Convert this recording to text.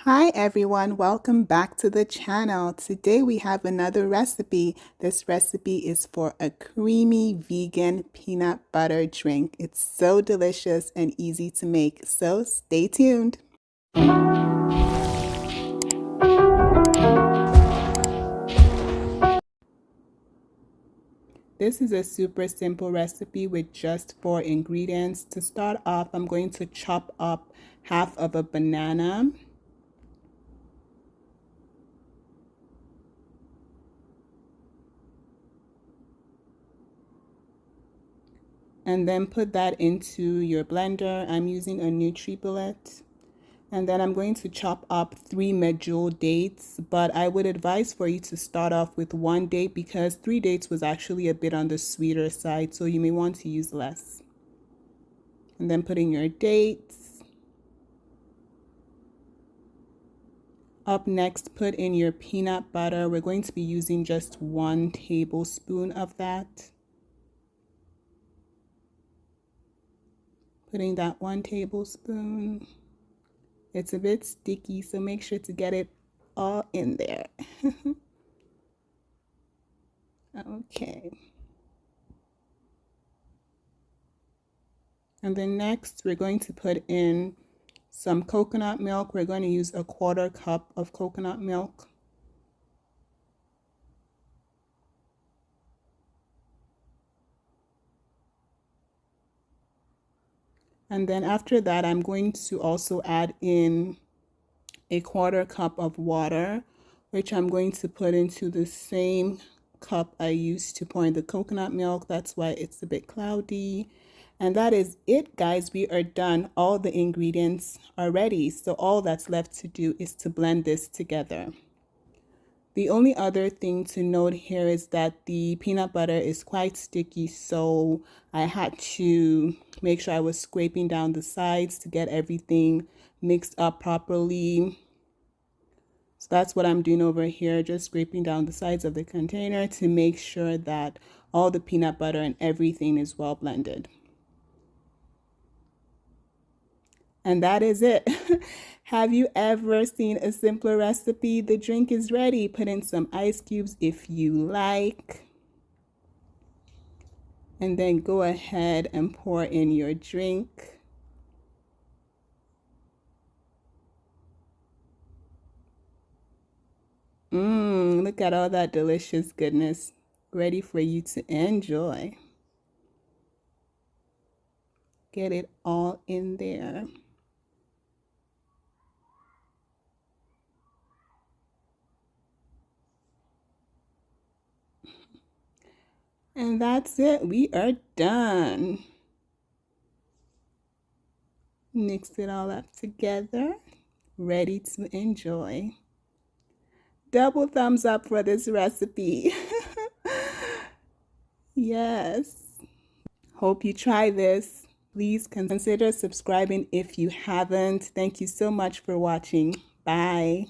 Hi everyone, welcome back to the channel. Today we have another recipe. This recipe is for a creamy vegan peanut butter drink. It's so delicious and easy to make, so stay tuned. This is a super simple recipe with just 4 ingredients. To start off, I'm going to chop up half of a banana. And then put that into your blender. I'm using a NutriBullet. And then I'm going to chop up 3 medjool dates, but I would advise for you to start off with 1 date because 3 dates was actually a bit on the sweeter side, so you may want to use less. And then put in your dates. Up next, put in your peanut butter. We're going to be using just 1 tablespoon of that. Putting that 1 tablespoon. It's a bit sticky, so make sure to get it all in there. Okay. And then next, we're going to put in some coconut milk. We're going to use a 1/4 cup of coconut milk. And then after that, I'm going to also add in a 1/4 cup of water, which I'm going to put into the same cup I used to pour in the coconut milk. That's why it's a bit cloudy. And that is it, guys. We are done. All the ingredients are ready. So all that's left to do is to blend this together. The only other thing to note here is that the peanut butter is quite sticky, so I had to make sure I was scraping down the sides to get everything mixed up properly. So that's what I'm doing over here, just scraping down the sides of the container to make sure that all the peanut butter and everything is well blended. And that is it. Have you ever seen a simpler recipe? The drink is ready. Put in some ice cubes if you like. And then go ahead and pour in your drink. Look at all that delicious goodness ready for you to enjoy. Get it all in there. And that's it. We are done. Mix it all up together. Ready to enjoy. Double thumbs up for this recipe. Yes. Hope you try this. Please consider subscribing if you haven't. Thank you so much for watching. Bye.